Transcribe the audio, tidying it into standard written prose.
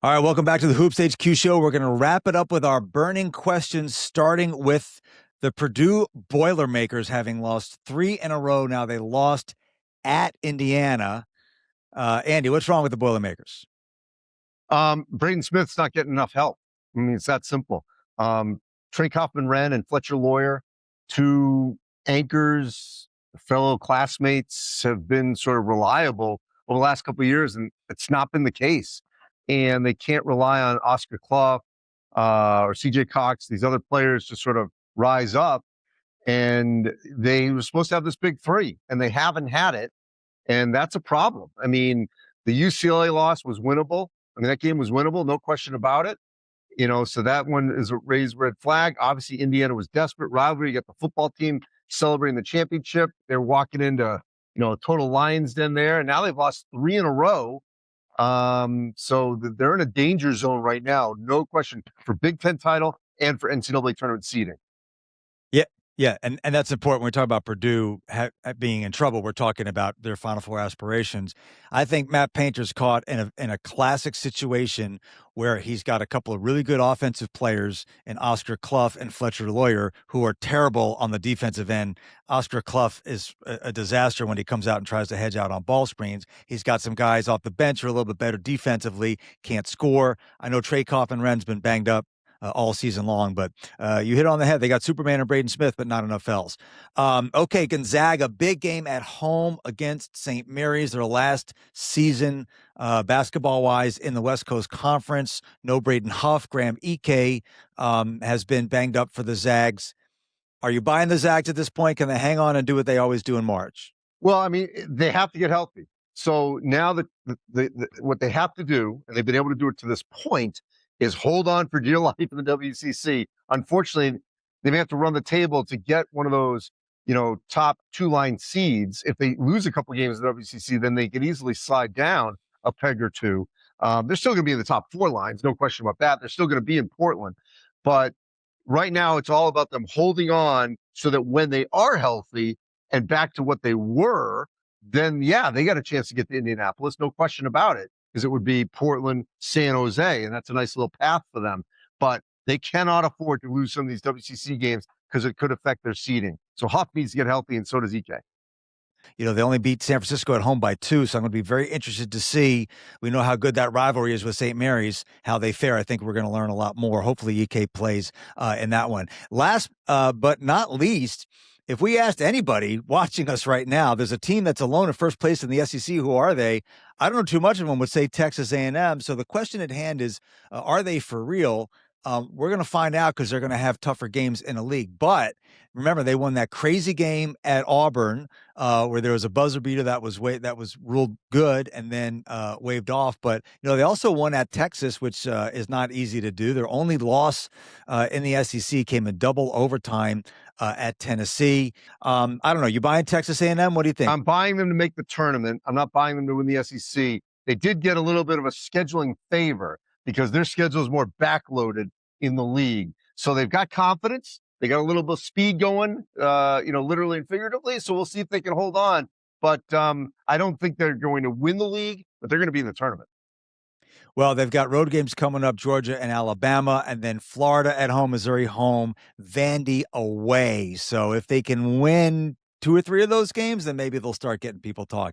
All right, welcome back to the Hoops HQ show. We're going to wrap it up with our burning questions, starting with the Purdue Boilermakers having lost 3 in a row. Now they lost at Indiana. Andy, what's wrong with the Boilermakers? Braden Smith's not getting enough help. I mean, it's that simple. Trey Kaufman-Wren and Fletcher Lawyer, two anchors, fellow classmates, have been sort of reliable over the last couple of years, and it's not been the case. And they can't rely on Oscar Clough or CJ Cox, these other players, to sort of rise up. And they were supposed to have this big three, and they haven't had it. And that's a problem. I mean, the UCLA loss was winnable. I mean, that game was winnable, no question about it. So that one is a raised red flag. Obviously, Indiana was desperate. Rivalry, you got the football team celebrating the championship. They're walking into, a total Lions den there. And now they've lost 3 in a row. So they're in a danger zone right now, no question, for Big Ten title and for NCAA tournament seeding. Yeah, and that's important. When we talk about Purdue being in trouble, we're talking about their Final Four aspirations. I think Matt Painter's caught in a classic situation where he's got a couple of really good offensive players in Oscar Clough and Fletcher Lawyer, who are terrible on the defensive end. Oscar Clough is a disaster when he comes out and tries to hedge out on ball screens. He's got some guys off the bench who are a little bit better defensively, can't score. I know Trey Kaufman-Wren's been banged up all season long, but you hit it on the head. They got Superman and Braden Smith, but not enough else. Okay, Gonzaga, big game at home against St. Mary's, their last season basketball-wise in the West Coast Conference. No Braden Huff. Graham Ike has been banged up for the Zags. Are you buying the Zags at this point? Can they hang on and do what they always do in March? Well, I mean, they have to get healthy. So now that what they have to do, and they've been able to do it to this point, is hold on for dear life in the WCC. Unfortunately, they may have to run the table to get one of those, top 2-line seeds. If they lose a couple of games in the WCC, then they could easily slide down a peg or two. They're still going to be in the top 4 lines, no question about that. They're still going to be in Portland. But right now, it's all about them holding on so that when they are healthy and back to what they were, then, yeah, they got a chance to get to Indianapolis, no question about it, because it would be Portland, San Jose, and that's a nice little path for them. But they cannot afford to lose some of these WCC games because it could affect their seeding. So Huff needs to get healthy, and so does Ike. They only beat San Francisco at home by 2, so I'm going to be very interested to see. We know how good that rivalry is with St. Mary's, how they fare. I think we're going to learn a lot more. Hopefully Ike plays in that one. Last but not least, if we asked anybody watching us right now, there's a team that's alone in first place in the SEC. Who are they? I don't know too much of them would say Texas A&M. So the question at hand is, are they for real? We're going to find out because they're going to have tougher games in a league. But remember, they won that crazy game at Auburn where there was a buzzer beater that was ruled good and then waved off. But they also won at Texas, which is not easy to do. Their only loss in the SEC came in double overtime at Tennessee. I don't know. You buying Texas A&M? What do you think? I'm buying them to make the tournament. I'm not buying them to win the SEC. They did get a little bit of a scheduling favor because their schedule is more backloaded in the league. So they've got confidence. They got a little bit of speed going, literally and figuratively. So we'll see if they can hold on. But I don't think they're going to win the league, but they're going to be in the tournament. Well, they've got road games coming up, Georgia and Alabama, and then Florida at home, Missouri home, Vandy away. So if they can win 2 or 3 of those games, then maybe they'll start getting people talking.